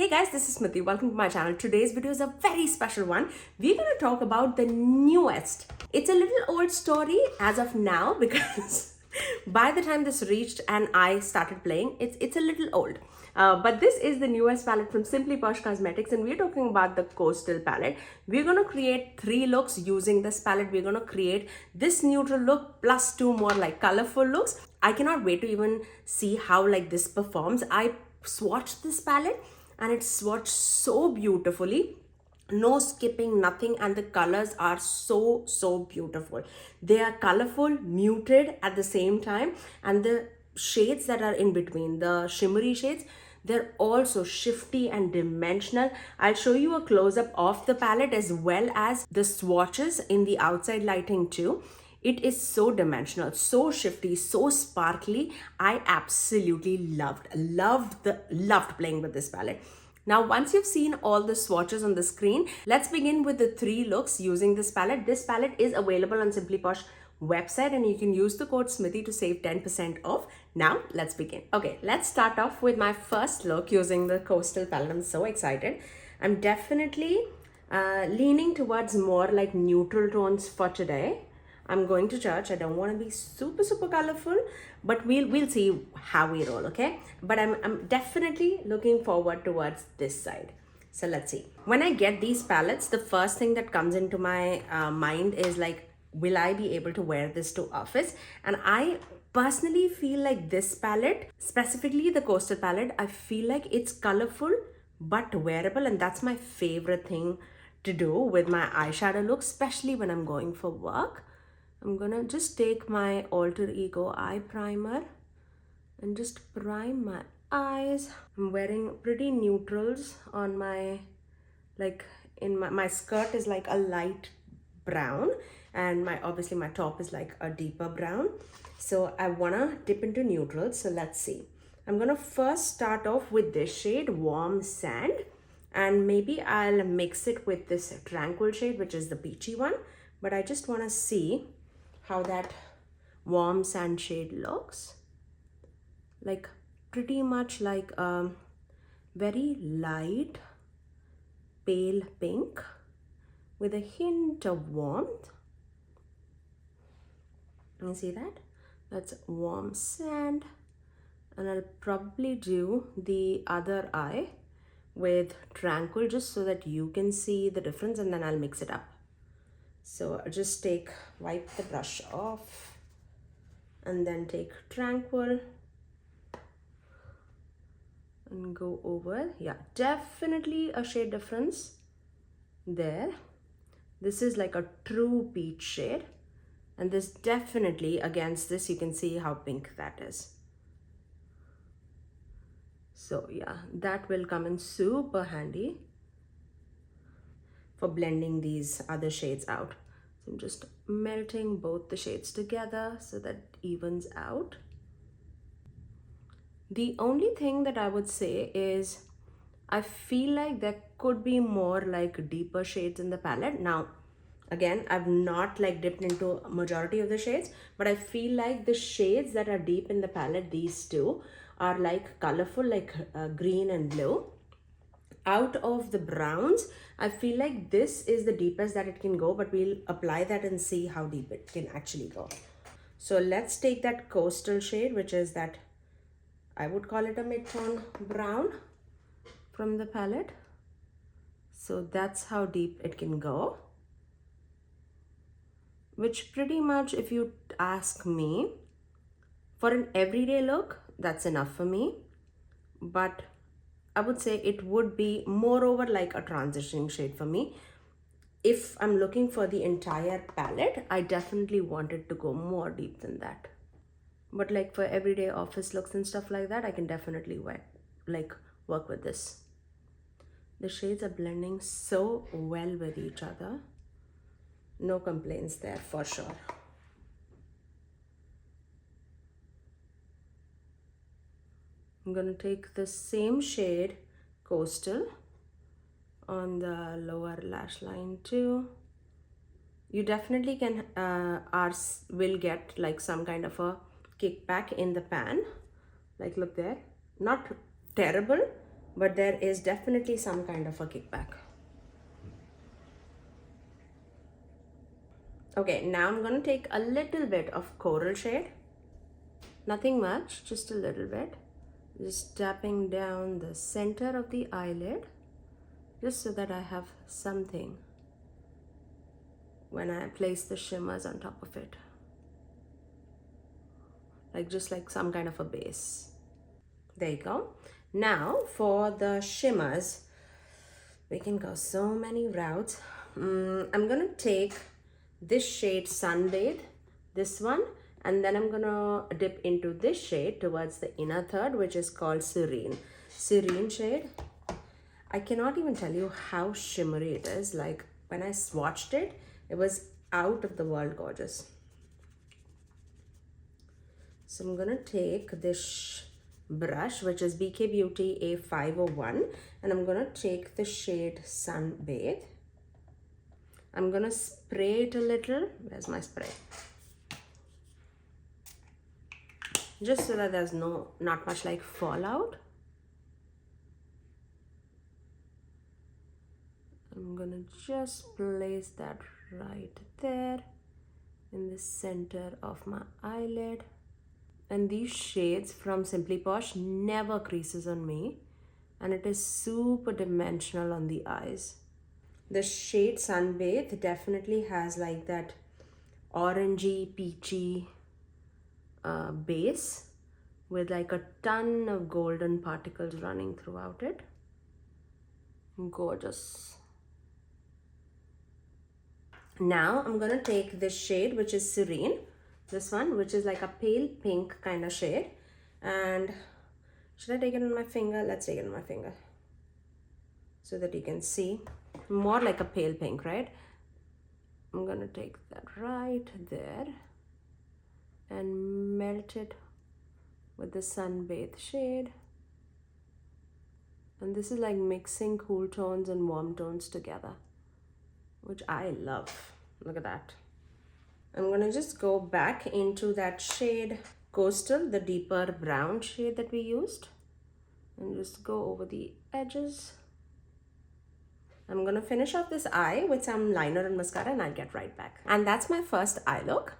Hey guys, this is Smithy. Welcome to my channel. Today's video is a very special one. We're going to talk about the newest. It's a little old story as of now because by the time this reached and I started playing, it's a little old. But this is the newest palette from Simply Posh Cosmetics and we're talking about the Coastal palette. We're going to create 3 looks using this palette. We're going to create this neutral look plus 2 more like colorful looks. I cannot wait to even see how like this performs. I swatched this palette and it's swatched so beautifully, no skipping, nothing, and the colors are so beautiful. They are colorful, muted at the same time, and the shades that are in between, the shimmery shades, they're also shifty and dimensional. I'll show you a close-up of the palette as well as the swatches in the outside lighting too. It is so dimensional, so shifty, so sparkly. I absolutely loved playing with this palette. Now, once you've seen all the swatches on the screen, let's begin with the 3 looks using this palette. This palette is available on Simply Posh website and you can use the code SMITHY to save 10% off. Now, let's begin. Okay, let's start off with my first look using the Coastal palette. I'm so excited. I'm definitely leaning towards more like neutral tones for today. I'm going to church. I don't want to be super colorful, but we'll see how we roll, okay? But I'm definitely looking forward towards this side. So let's see. When I get these palettes, the first thing that comes into my mind is like, will I be able to wear this to office? And I personally feel like this palette, specifically the Coastal palette, I feel like it's colorful but wearable, and that's my favorite thing to do with my eyeshadow look, especially when I'm going for work. I'm gonna just take my alter ego eye primer and just prime my eyes. I'm wearing pretty neutrals on my, like in my skirt is like a light brown and obviously my top is like a deeper brown. So I wanna dip into neutrals, so let's see. I'm gonna first start off with this shade, Warm Sand, and maybe I'll mix it with this Tranquil shade, which is the peachy one, but I just wanna see how that warm sand shade looks. Like pretty much like a very light pale pink with a hint of warmth. You see that? That's Warm Sand. And I'll probably do the other eye with Tranquil just so that you can see the difference, and then I'll mix it up. So I'll just wipe the brush off and then take Tranquil and go over. Yeah, definitely a shade difference there. This is like a true peach shade, and this definitely against this you can see how pink that is. So yeah, that will come in super handy for blending these other shades out. So I'm just melting both the shades together so that it evens out. The only thing that I would say is I feel like there could be more like deeper shades in the palette. Now, again, I've not like dipped into a majority of the shades, but I feel like the shades that are deep in the palette, these two, are like colorful, like green and blue. Out of the browns, I feel like this is the deepest that it can go, but we'll apply that and see how deep it can actually go. So let's take that Coastal shade, which is that, I would call it a mid-tone brown from the palette. So that's how deep it can go, which pretty much, if you ask me, for an everyday look, that's enough for me. But I would say it would be moreover like a transitioning shade for me. If I'm looking for the entire palette, I definitely wanted to go more deep than that. But like for everyday office looks and stuff like that, I can definitely work with this. The shades are blending so well with each other. No complaints there for sure. I'm going to take the same shade, Coastal, on the lower lash line too. You definitely can will get like some kind of a kickback in the pan. Like look there, not terrible, but there is definitely some kind of a kickback. Okay, now I'm gonna take a little bit of coral shade. Nothing much, just a little bit. Just tapping down the center of the eyelid, just so that I have something when I place the shimmers on top of it. Like just like some kind of a base. There you go. Now for the shimmers, we can go so many routes. I'm gonna take this shade Sunbathe, this one, and then I'm gonna dip into this shade towards the inner third, which is called Serene. Serene shade. I cannot even tell you how shimmery it is. Like when I swatched it, it was out of the world gorgeous. So I'm gonna take this brush, which is BK Beauty A501, and I'm gonna take the shade Sunbathe. I'm gonna spray it a little. Where's my spray? Just so that there's not much like fallout. I'm gonna just place that right there in the center of my eyelid. And these shades from Simply Posh never creases on me, and it is super dimensional on the eyes. The shade Sunbathe definitely has like that orangey, peachy base with like a ton of golden particles running throughout it. Gorgeous. Now I'm gonna take this shade, which is Serene, this one, which is like a pale pink kind of shade. And should I take it on my finger? Let's take it on my finger so that you can see. More like a pale pink, right? I'm gonna take that right there and melt it with the Sunbathe shade. And this is like mixing cool tones and warm tones together, which I love. Look at that. I'm gonna just go back into that shade Coastal, the deeper brown shade that we used, and just go over the edges. I'm gonna finish off this eye with some liner and mascara, and I'll get right back. And that's my first eye look.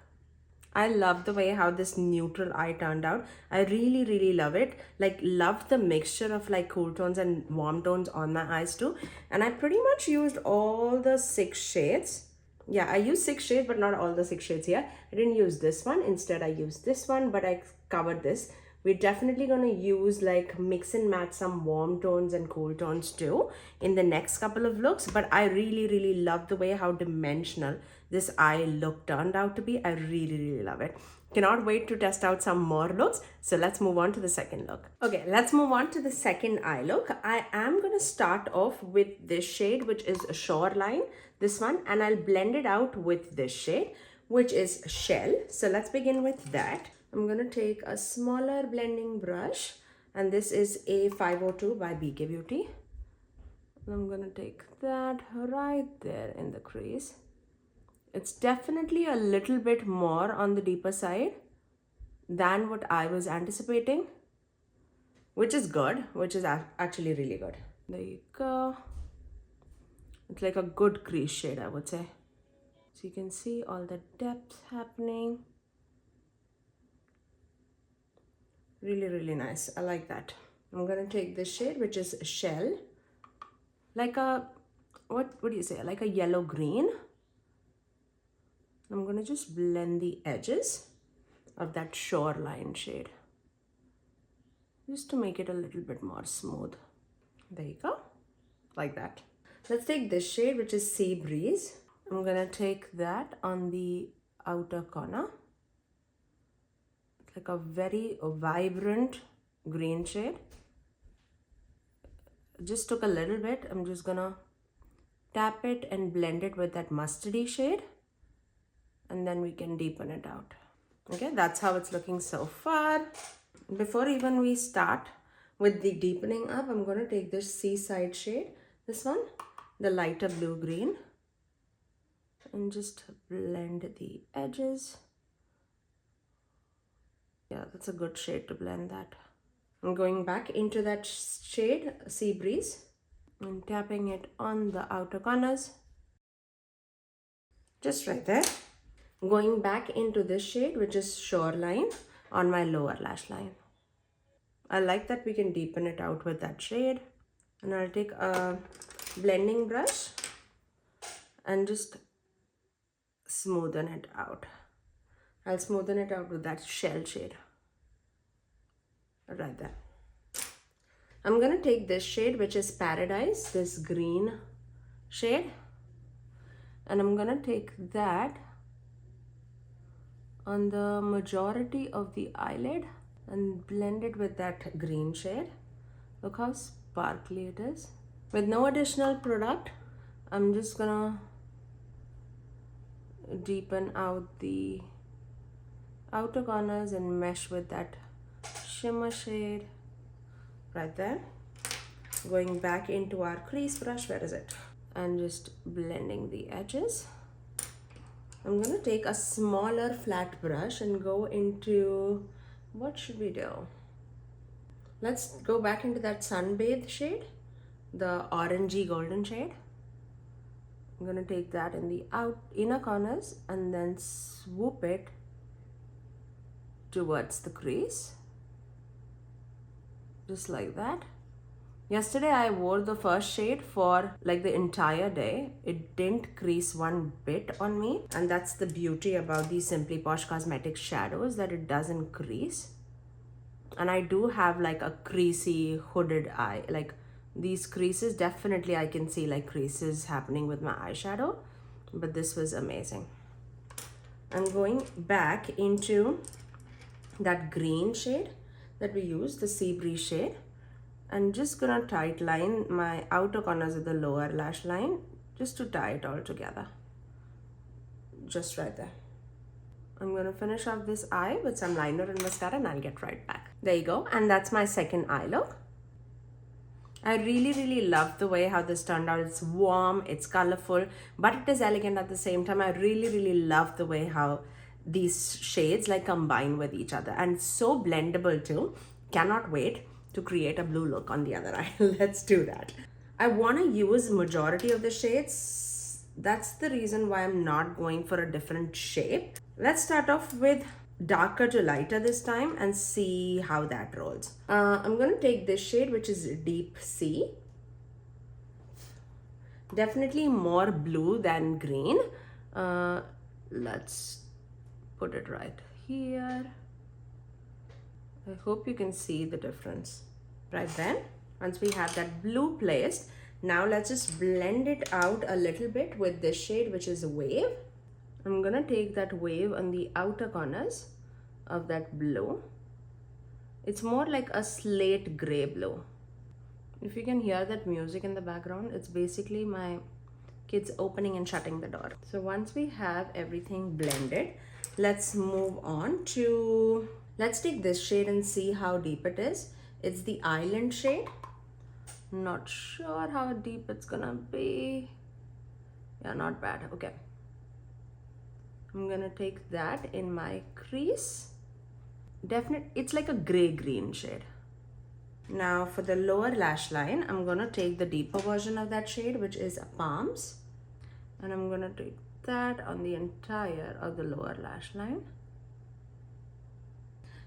I love the way how this neutral eye turned out. I really love it. Like, love the mixture of like cool tones and warm tones on my eyes too. And I pretty much used all the 6 shades. Yeah, I used 6 shades, but not all the 6 shades here. I didn't use this one. Instead, I used this one, but I covered this. We're definitely going to use like mix and match some warm tones and cool tones too in the next couple of looks. But I really love the way how dimensional this eye look turned out to be. I really love it. Cannot wait to test out some more looks. So let's move on to the second look. Okay, let's move on to the second eye look. I am going to start off with this shade, which is Shoreline, this one, and I'll blend it out with this shade, which is Shell. So let's begin with that. I'm going to take a smaller blending brush, and this is A502 by BK Beauty. And I'm going to take that right there in the crease. It's definitely a little bit more on the deeper side than what I was anticipating, which is good, which is actually really good. There you go. It's like a good crease shade, I would say. So you can see all the depth happening. Really nice. I like that. I'm gonna take this shade, which is Shell, like a what do you say, like a yellow green. I'm gonna just blend the edges of that Shoreline shade just to make it a little bit more smooth. There you go, like that. Let's take this shade, which is Sea Breeze. I'm gonna take that on the outer corner. Like a very vibrant green shade. Just took a little bit. I'm just gonna tap it and blend it with that mustardy shade, and then we can deepen it out. Okay, that's how it's looking so far. Before even we start with the deepening up, I'm gonna take this Seaside shade, this one, the lighter blue green, and just blend the edges. Yeah, that's a good shade to blend that. I'm going back into that shade, Sea Breeze, and tapping it on the outer corners, just right there. Going back into this shade, which is Shoreline, on my lower lash line. I like that we can deepen it out with that shade. And I'll take a blending brush and just smoothen it out. I'll smoothen it out with that shell shade right there. I'm gonna take this shade, which is Paradise, this green shade, and I'm gonna take that on the majority of the eyelid and blend it with that green shade. Look how sparkly it is. With no additional product, I'm just gonna deepen out the outer corners and mesh with that shimmer shade right there. Going back into our crease brush, where is it? And just blending the edges. I'm gonna take a smaller flat brush and go into, what should we do? Let's go back into that Sunbathe shade, the orangey golden shade. I'm gonna take that in the inner corners and then swoop it towards the crease, just like that. Yesterday I wore the first shade for like the entire day. It didn't crease one bit on me, and that's the beauty about these Simply Posh Cosmetics shadows, that it doesn't crease. And I do have like a creasy hooded eye, like these creases, definitely I can see like creases happening with my eyeshadow, but this was amazing. I'm going back into that green shade that we used, the Sea Breeze shade, and just gonna tight line my outer corners of the lower lash line just to tie it all together, just right there. I'm gonna finish off this eye with some liner and mascara, and I'll get right back. There you go, and that's my second eye look. I really love the way how this turned out. It's warm, it's colorful, but it is elegant at the same time. I really love the way how these shades like combine with each other, and so blendable too. Cannot wait to create a blue look on the other eye. Let's do that. I want to use majority of the shades. That's the reason why I'm not going for a different shape. Let's start off with darker to lighter this time and see how that rolls. I'm going to take this shade, which is Deep Sea. Definitely more blue than green. Let's put it right here. I hope you can see the difference right then. Once we have that blue placed, now let's just blend it out a little bit with this shade, which is Wave. I'm gonna take that wave on the outer corners of that blue. It's more like a slate gray blue. If you can hear that music in the background, it's basically my kids opening and shutting the door. So once we have everything blended, let's move on to, let's take this shade and see how deep it is. It's the Island shade. Not sure how deep it's gonna be. Yeah, not bad. Okay. I'm gonna take that in my crease. It's like a gray-green shade. Now for the lower lash line, I'm gonna take the deeper version of that shade, which is Palms. And I'm gonna take that on the entire of the lower lash line.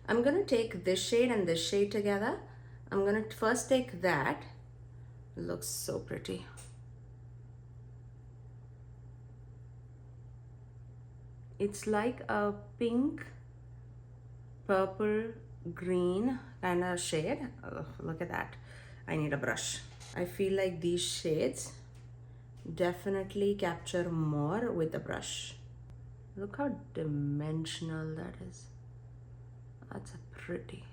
I'm gonna take this shade and this shade together. I'm gonna first take that. It looks so pretty. It's like a pink, purple, green kind of shade. Oh, look at that. I need a brush. I feel like these shades definitely capture more with the brush. Look how dimensional that is. That's pretty.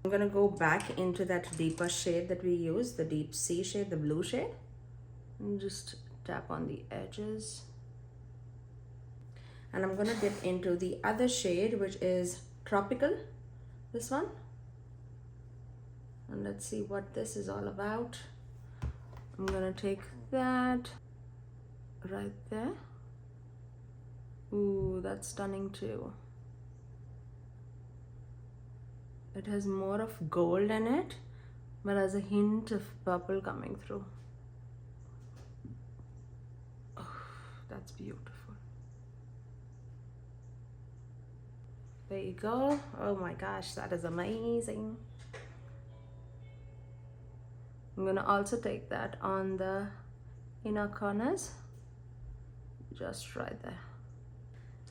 I'm gonna go back into that deeper shade that we used, the Deep Sea shade, the blue shade, and just tap on the edges. And I'm gonna dip into the other shade, which is Tropical, this one. And let's see what this is all about. I'm gonna take that right there. Ooh, that's stunning too. It has more of gold in it, but has a hint of purple coming through. Oh, that's beautiful. There you go. Oh my gosh, that is amazing. I'm gonna also take that on the inner corners, just right there.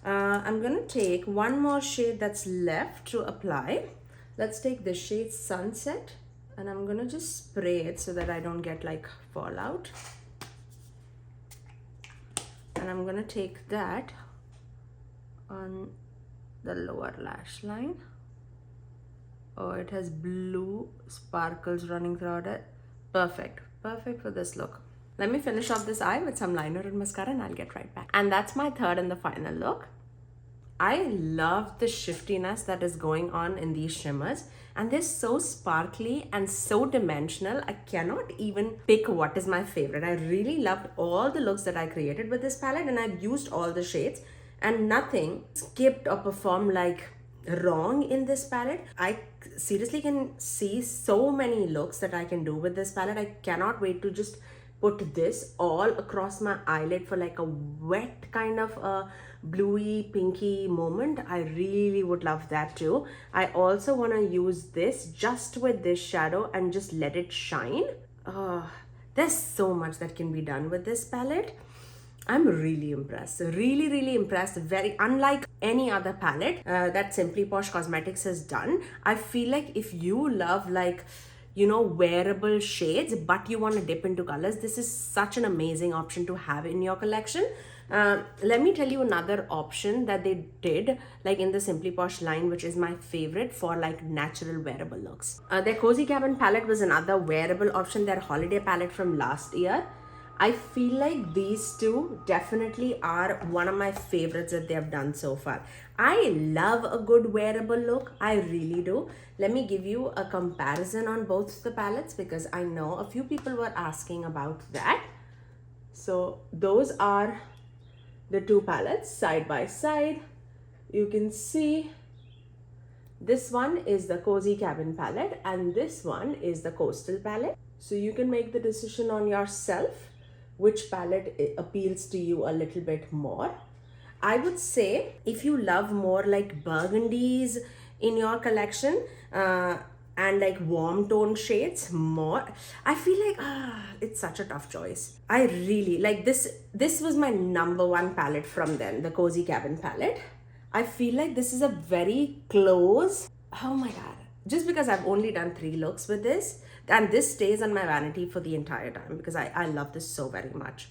I'm gonna take one more shade that's left to apply. Let's take the shade Sunset, and I'm gonna just spray it so that I don't get like fallout. And I'm gonna take that on the lower lash line. Oh, it has blue sparkles running throughout it. Perfect, perfect for this look. Let me finish off this eye with some liner and mascara and I'll get right back. And that's my third and the final look. I love the shiftiness that is going on in these shimmers, and they're so sparkly and so dimensional. I cannot even pick what is my favorite. I really loved all the looks that I created with this palette, and I've used all the shades and nothing skipped or performed like wrong in this palette. I seriously can see so many looks that I can do with this palette. I cannot wait to just put this all across my eyelid for like a wet kind of a bluey pinky moment. I really would love that too. I also want to use this just with this shadow and just let it shine. There's so much that can be done with this palette. I'm really impressed, really impressed. Very unlike any other palette that Simply Posh Cosmetics has done. I feel like if you love like, you know, wearable shades but you want to dip into colors, this is such an amazing option to have in your collection. Let me tell you another option that they did like in the Simply Posh line, which is my favorite for like natural wearable looks. Their Cozy Cabin palette was another wearable option, their holiday palette from last year. I feel like these two definitely are one of my favorites that they have done so far. I love a good wearable look. I really do. Let me give you a comparison on both the palettes because I know a few people were asking about that. So those are the two palettes side by side. You can see this one is the Cozy Cabin palette and this one is the Coastal palette. So you can make the decision on yourself which palette appeals to you a little bit more. I would say if you love more like burgundies in your collection and like warm tone shades more, I feel like it's such a tough choice. I really like this. This was my number one palette from them, the Cozy Cabin palette. I feel like this is a very close, oh my god, just because I've only done 3 looks with this, and this stays on my vanity for the entire time because I love this so very much.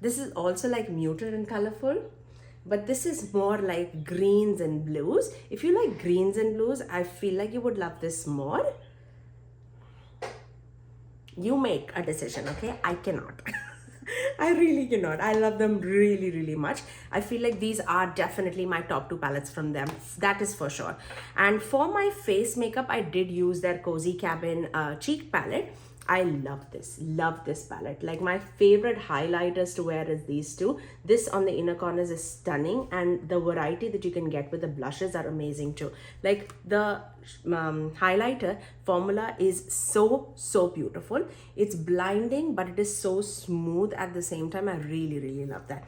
This is also like muted and colorful, but this is more like greens and blues. If you like greens and blues, I feel like you would love this more. You make a decision, okay? I cannot. I really cannot. I love them really much. I feel like these are definitely my top 2 palettes from them. That is for sure. And for my face makeup, I did use their Cozy Cabin cheek palette. I love this palette. Like my favorite highlighters to wear is these two. This on the inner corners is stunning, and the variety that you can get with the blushes are amazing too. Like the highlighter formula is so beautiful. It's blinding, but it is so smooth at the same time. I really love that.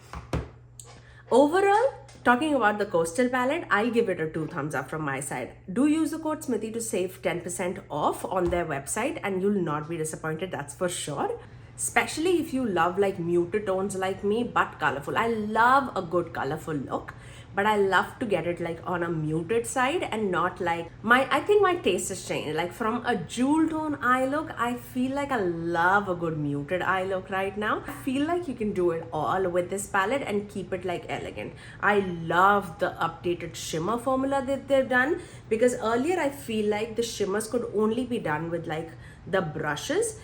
Overall, talking about the Coastal palette, I give it a 2 thumbs up from my side. Do use the code Smithy to save 10% off on their website and you'll not be disappointed, that's for sure. Especially if you love like muted tones like me, but colorful. I love a good colorful look, but I love to get it like on a muted side and not like I think my taste has changed. Like from a jewel tone eye look, I feel like I love a good muted eye look right now. I feel like you can do it all with this palette and keep it like elegant. I love the updated shimmer formula that they've done, because earlier I feel like the shimmers could only be done with like the brushes,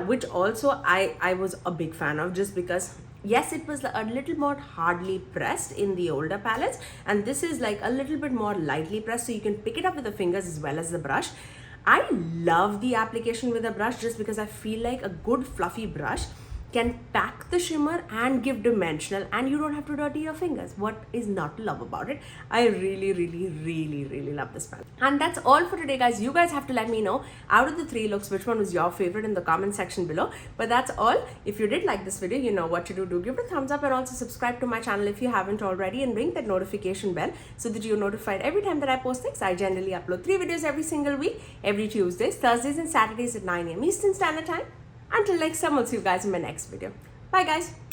which also I was a big fan of, just because yes, it was a little more hardly pressed in the older palettes, and this is like a little bit more lightly pressed, so you can pick it up with the fingers as well as the brush. I love the application with a brush just because I feel like a good fluffy brush can pack the shimmer and give dimensional, and you don't have to dirty your fingers. What is not to love about it? I really love this palette. And that's all for today, guys. You guys have to let me know out of the 3 looks which one was your favorite in the comment section below. But that's all. If you did like this video, you know what to do. Do give it a thumbs up and also subscribe to my channel if you haven't already, and ring that notification bell so that you're notified every time that I post things. I generally upload 3 videos every single week, every Tuesdays, Thursdays and Saturdays at 9 AM Eastern Standard Time. Until next time, I'll see you guys in my next video. Bye guys.